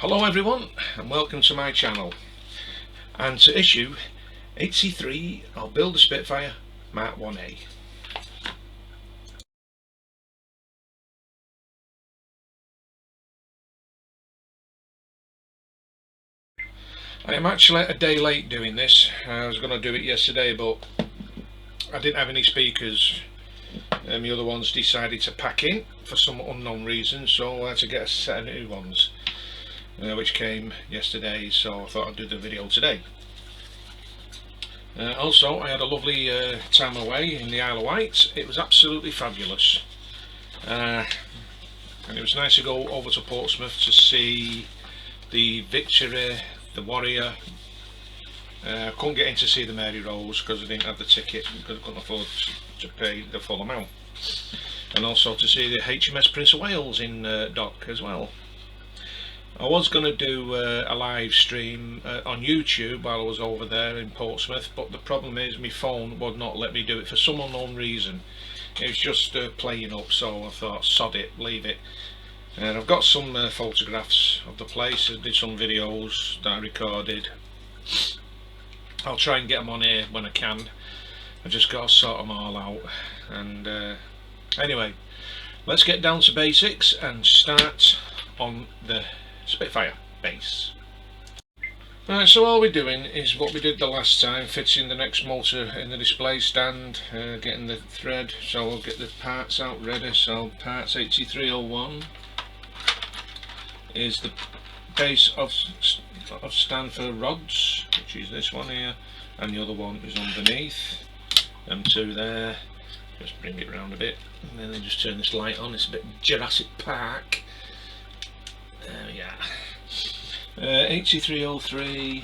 Hello everyone and welcome to my channel, and to issue 83 I'll build a Spitfire Mark 1A. I am actually a day late doing this. I was going to do it yesterday but I didn't have any speakers and the other ones decided to pack in for some unknown reason, so I had to get a set of new ones which came yesterday, so I thought I'd do the video today. Also, I had a lovely time away in the Isle of Wight. It was absolutely fabulous, and it was nice to go over to Portsmouth to see the Victory, the Warrior. I couldn't get in to see the Mary Rose because I didn't have the ticket, because I couldn't afford to pay the full amount, and also to see the HMS Prince of Wales in dock as well. I was going to do a live stream on YouTube while I was over there in Portsmouth, but the problem is my phone would not let me do it for some unknown reason. It was just playing up, so I thought sod it, leave it. And I've got some photographs of the place. I did some videos that I recorded. I'll try and get them on here when I can. I just got to sort them all out. And anyway, let's get down to basics and start on the Spitfire base. Right, so all we're doing is what we did the last time, fitting the next motor in the display stand, getting the thread, so I'll get the parts out ready. So parts 8301 is the base of stand for rods, which is this one here, and the other one is underneath. Them two there, just bring it round a bit, and then just turn this light on. It's a bit Jurassic Park. There we are. 8303.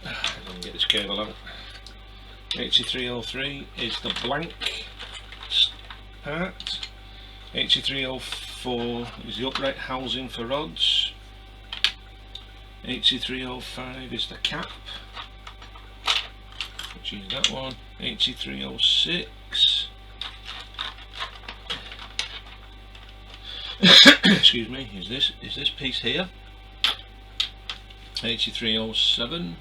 I'm going to get this cable out. 8303 is the blank part. 8304 is the upright housing for rods. 8305 is the cap, which is that one. 8306. Excuse me, is this piece here. 8307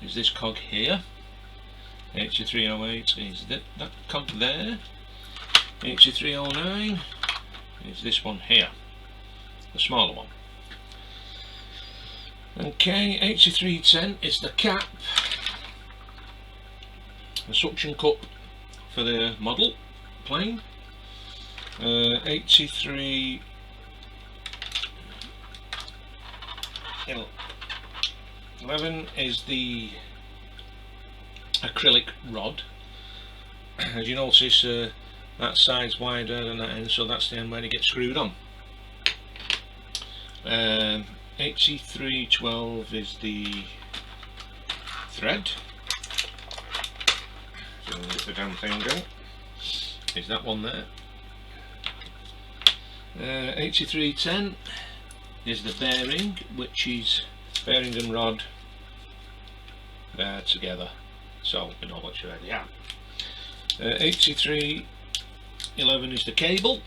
is this cog here. 8308 is that cog there. 8309 is this one here, the smaller one. Okay, 8310 is the cap, the suction cup for the model plane. 8311 is the acrylic rod. As you notice, that side's wider than that end, so that's the end where it gets screwed on. 8312 is the thread. So let the damn thing go. Is that one there. 8310 is the bearing, which is bearing and rod there together, so we know what you're ready at. 8311 is the cable,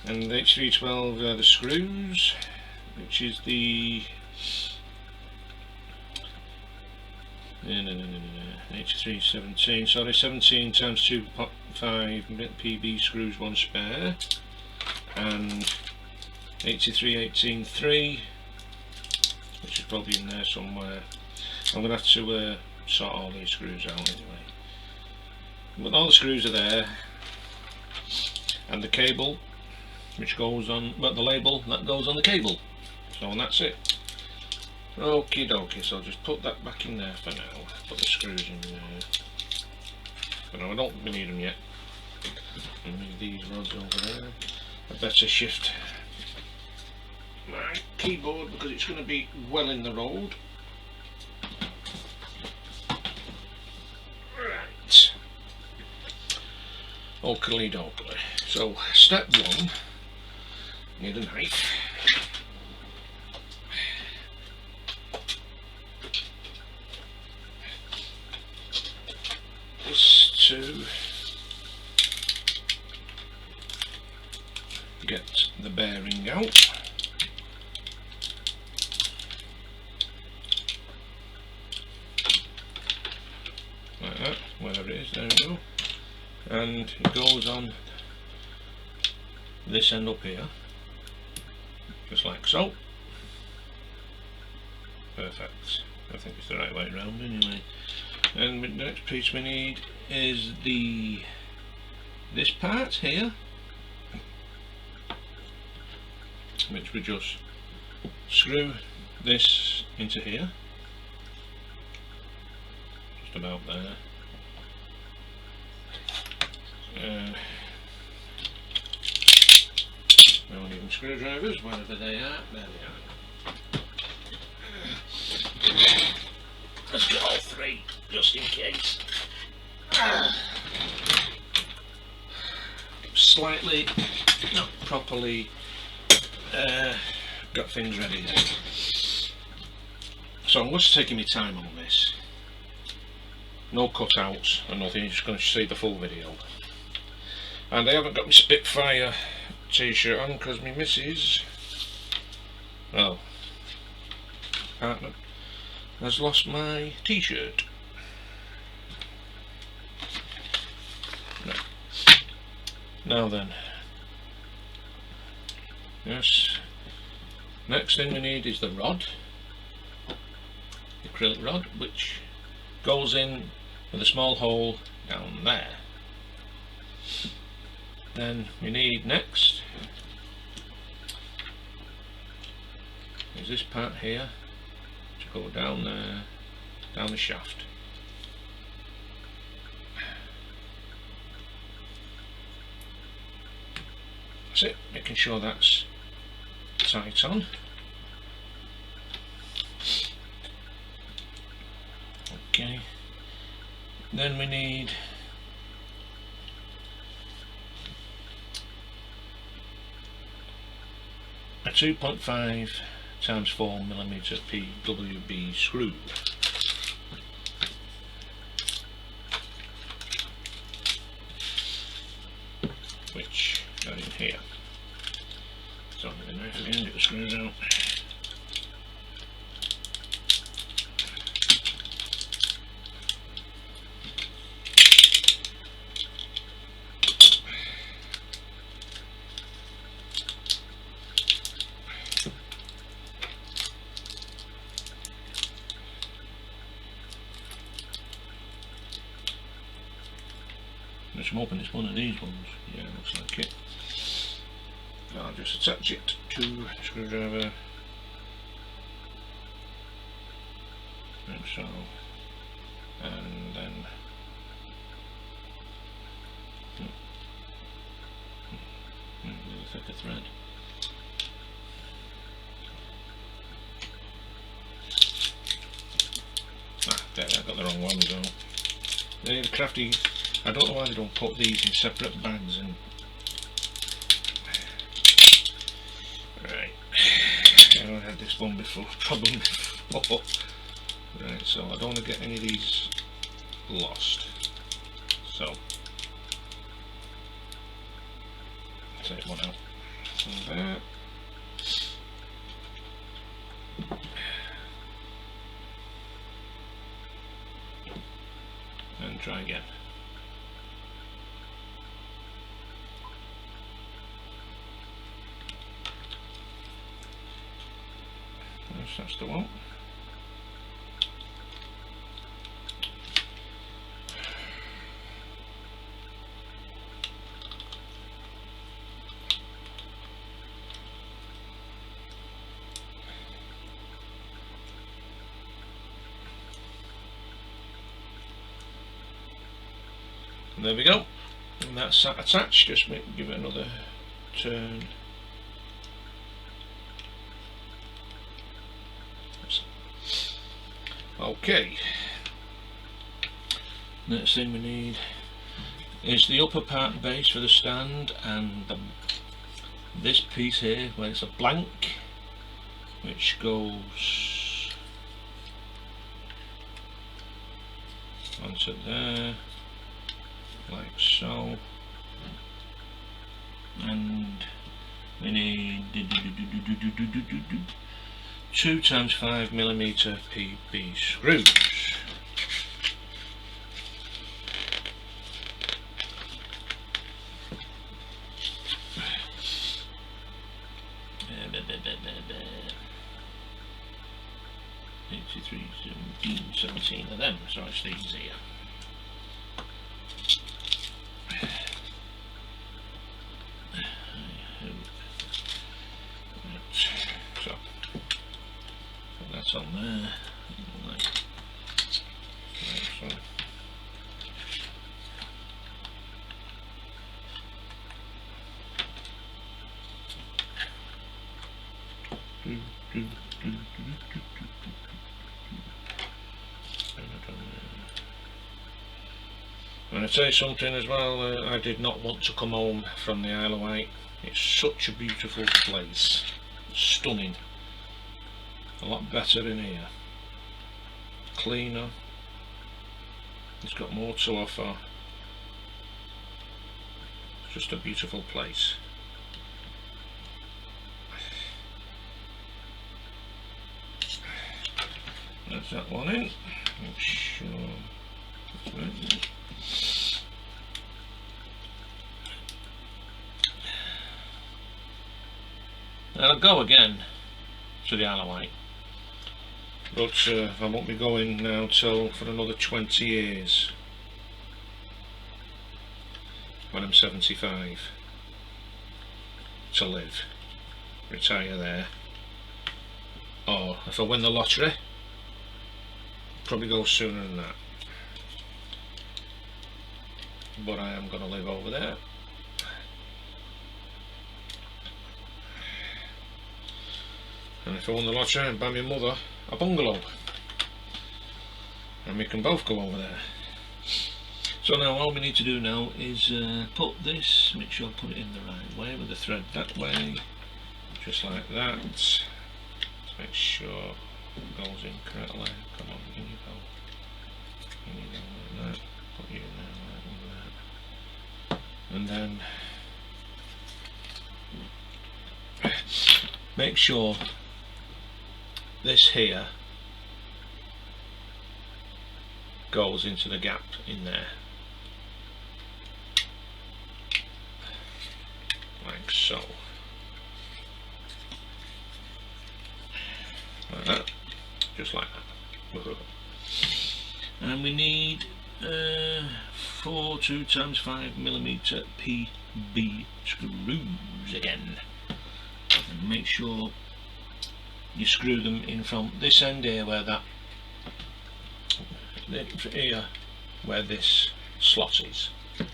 and 8312 are the screws, which is the 8317, sorry, 17 times 2.5 PB screws, one spare, and 8318.3, which is probably in there somewhere. I'm going to have to sort all these screws out anyway, but all the screws are there, and the cable which goes on, but the label that goes on the cable, so and that's it. Okie dokie, so I'll just put that back in there for now. Put the screws in there. But no, I don't need them yet. I'll move these rods over there. I better shift my keyboard because it's going to be well in the road. Right. Oakley dokley. So, step one, need a knife. This to get the bearing out. Like that, wherever it is, there we go. And it goes on this end up here, just like so. Perfect. I think it's the right way around anyway. And the next piece we need is this part here, which we just screw this into here, just about there. No one even screwdrivers, wherever they are. There they are. Let's get all three, just in case. Slightly, not properly got things ready there. So I'm just taking my time on this. No cutouts or nothing, you're just going to see the full video. And I haven't got my Spitfire t-shirt on because my missus, well, partner, has lost my t-shirt. Now then, yes, next thing we need is the rod, the acrylic rod, which goes in with a small hole down there. Then we need next is this part here to go down there, down the shaft. That's it, making sure that's tight on. Okay, then we need a 2.5 times 4mm PWB screw. Which go in here. So I'm going to knife again, get the screws out. I'm hoping it's one of these ones. Yeah, looks like it. I'll just attach it to a screwdriver, like so, and then a little thicker thread. There, I got the wrong one as well. They're the crafty. I don't know why they don't put these in separate bags. And right, I had this one before, problem before. Right, so I don't want to get any of these lost. So take one out from there. And try again. Yes, that's the one. And there we go, and that's attached. Just give it another turn. Okay, next thing we need is the upper part base for the stand, and this piece here where it's a blank, which goes onto there, like so, and 2 times 5mm PB screws. Three, 17 of them, so it's these here. So put that on there. And I tell you something as well, I did not want to come home from the Isle of Wight. It's such a beautiful place, stunning, a lot better in here, cleaner, it's got more to offer, it's just a beautiful place. That's that one in, make sure that's right. I'll go again to the Isle of Wight, but I won't be going now till for another 20 years when I'm 75 to live, retire there, or if I win the lottery, probably go sooner than that, but I am going to live over there. And if I won the lottery, I'd buy my mother a bungalow, and we can both go over there. So now all we need to do now is put this, make sure I put it in the right way with the thread that way, just like that. Make sure it goes in correctly. Come on, in you go. In you go like that. Put you there like that. And then make sure this here goes into the gap in there, like so, like that, just like that. And we need 4 2 times 5mm PB screws again, and make sure you screw them in from this end here, where that here, where this slot is. Let's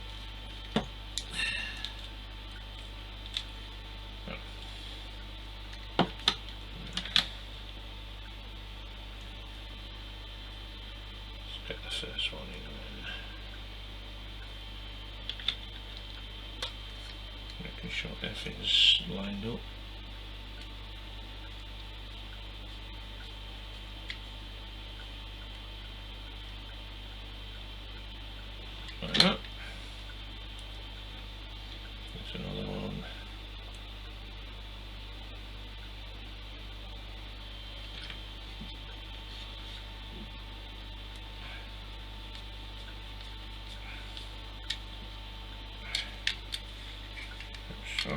get the first one in, making sure everything's lined up. Like that. There's another one. So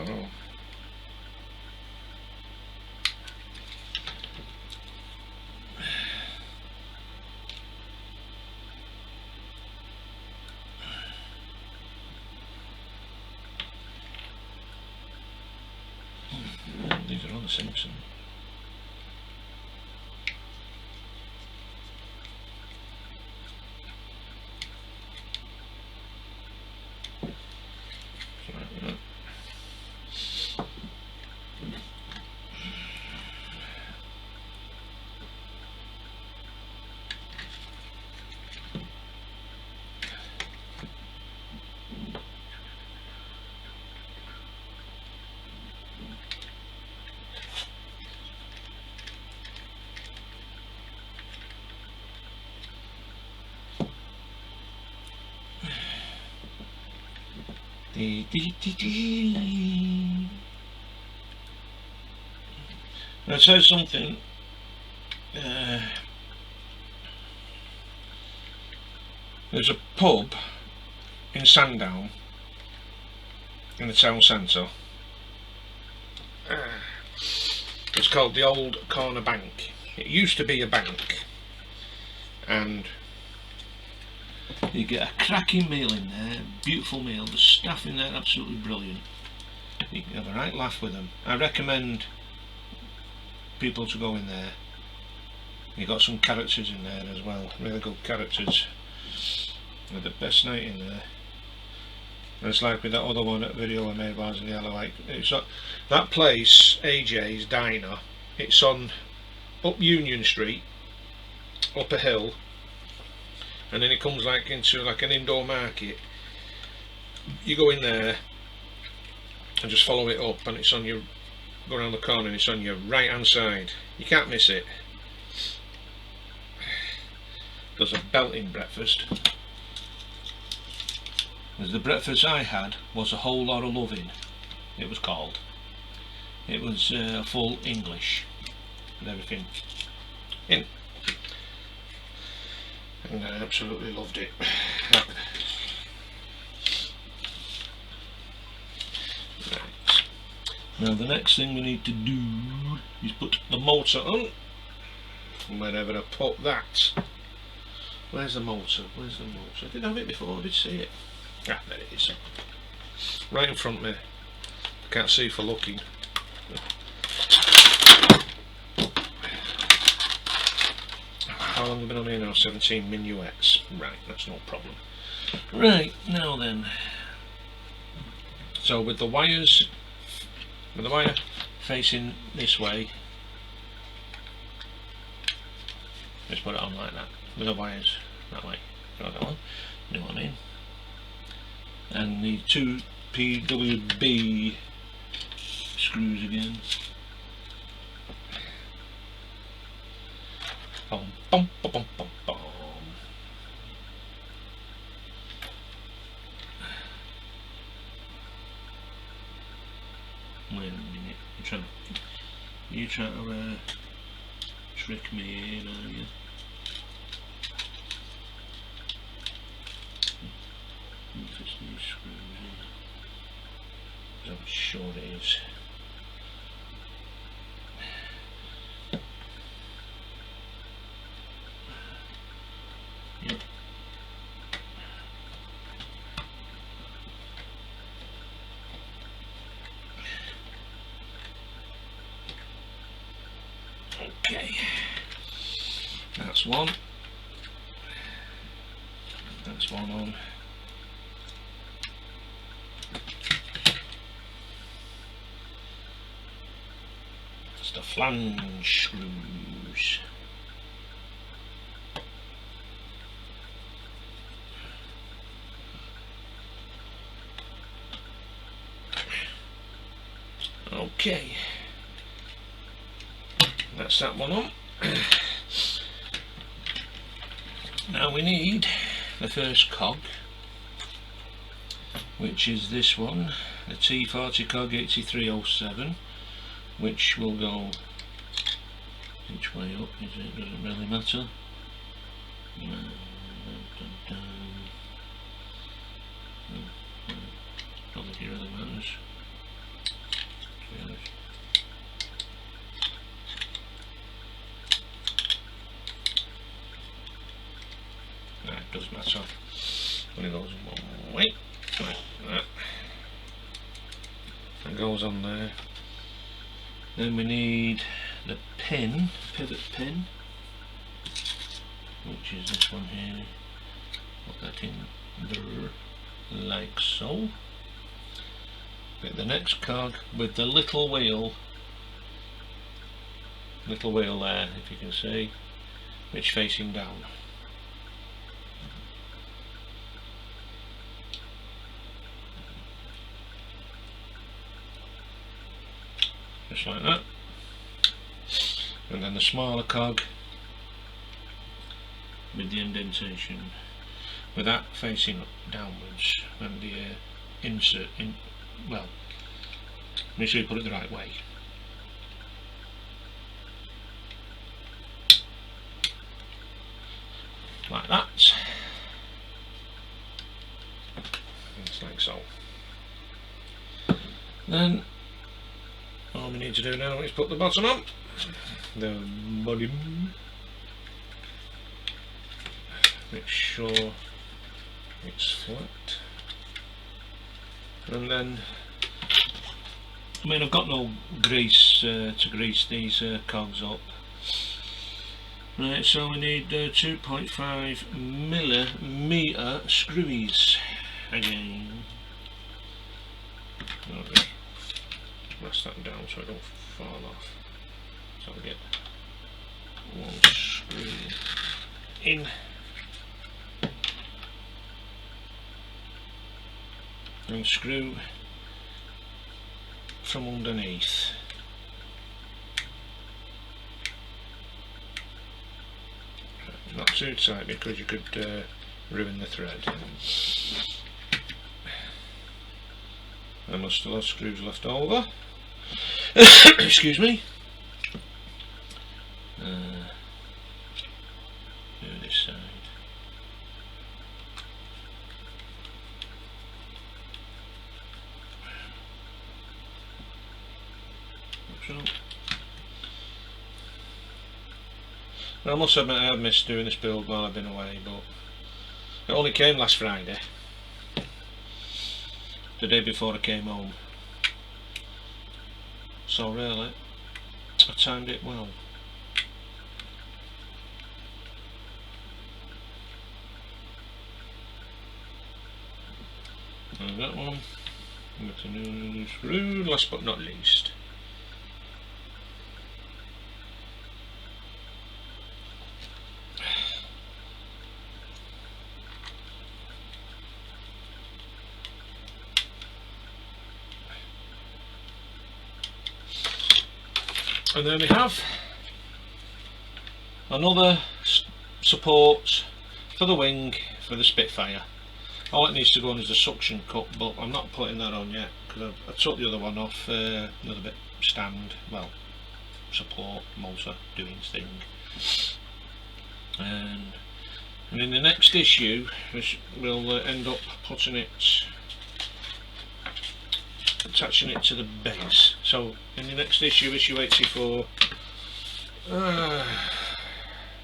these are on the Simpson. Like that. It says something. There's a pub in Sandown, in the town centre. It's called the Old Corner Bank. It used to be a bank, and you get a cracking meal in there, beautiful meal. The staff in there absolutely brilliant. You can have a right laugh with them. I recommend people to go in there. You've got some characters in there as well, really good characters. They're the best night in there. And it's like with that other one, that video I made, Bars in the Yellow Light. It's that place, AJ's Diner. It's on up Union Street, up a hill, and then it comes like into like an indoor market. You go in there and just follow it up, and it's on your, go around the corner and it's on your right hand side. You can't miss it. There's a belting breakfast. As the breakfast I had was a whole lot of loving, it was called. It was full English and everything in, and I absolutely loved it. Right. Now the next thing we need to do is put the motor on. Wherever I put that. Where's the motor? Where's the motor? I didn't have it before, I did see it. Ah, there it is. Right in front of me. I can't see for looking. How long have we been on here now? 17 minuets. Right, that's no problem. Right, now then. So with the wires, with the wire facing this way, just put it on like that. With the wires that way. Got that one? You know what I mean? And the two PWB screws again. Bum, bum, bum, bum, bum, bum. Wait a minute, you trying to trick me in, are you? This new screws in. I'm sure it is. Yep. Okay. That's one. That's one on. The flange screws. Okay, that's that one on. Now we need the first cog, which is this one, the T40 cog 8307. Which will go which way up, is it? Doesn't really matter. Don't think it really matters, to be honest. No, it does matter when it goes one way, like that. It goes on there. Then we need the pin, pivot pin, which is this one here. Put that in there, like so. Get the next cog with the little wheel there, if you can see, which facing down. Just like that. And then the smaller cog with the indentation, with that facing downwards, and the insert in, well, make sure you put it the right way. just like so. Then all we need to do now is put the bottom on, the bottom, make sure it's flat, and then I mean I've got no grease to grease these cogs up. Right, so we need 2.5 millimeter screwies again. Okay. Press that down so it don't fall off. So we get one screw in and screw from underneath. Not too tight because you could ruin the thread. And we'll still have screws left over. Excuse me. Do this side. So. I must admit I have missed doing this build while I've been away, but it only came last Friday, the day before I came home, so really I timed it well. And that one with a new screw, last but not least. And then we have another support for the wing for the Spitfire. All it needs to go on is a suction cup, but I'm not putting that on yet because I took the other one off, another bit stand, well, support, motor doing its thing. And in the next issue we'll end up putting it, attaching it to the base. So in the next issue, issue 84,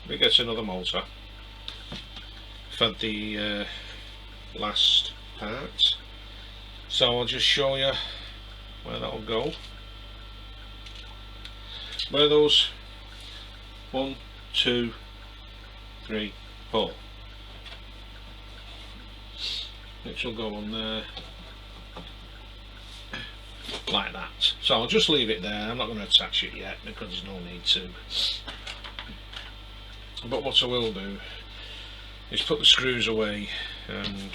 we get another motor for the last part. So I'll just show you where that'll go. Where those 1, 2, 3, 4. Which will go on there. Like that. So I'll just leave it there. I'm not going to attach it yet because there's no need to. But what I will do is put the screws away, and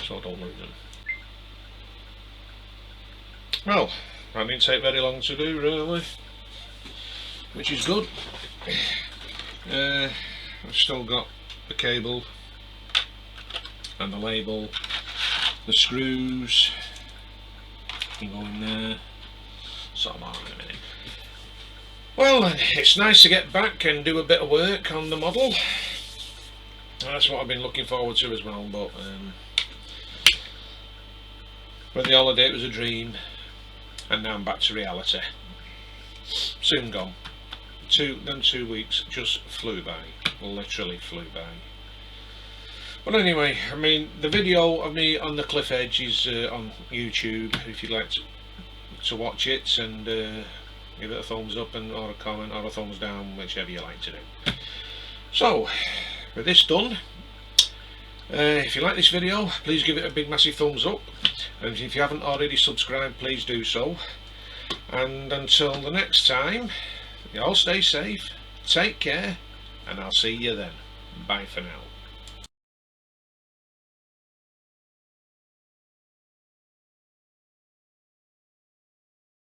so I don't lose them. Well, that didn't take very long to do really, which is good. I've still got the cable and the label, the screws can go in there, so I'm on in a minute. Well, it's nice to get back and do a bit of work on the model. That's what I've been looking forward to as well, but with the holiday it was a dream, and now I'm back to reality. Soon gone. 2 weeks just flew by, literally flew by. But anyway, I mean, the video of me on the cliff edge is on YouTube if you'd like to watch it, and give it a thumbs up and or a comment or a thumbs down, whichever you like to do. So with this done, if you like this video, please give it a big massive thumbs up, and if you haven't already subscribed, please do so. And until the next time, you all stay safe, take care, and I'll see you then. Bye for now.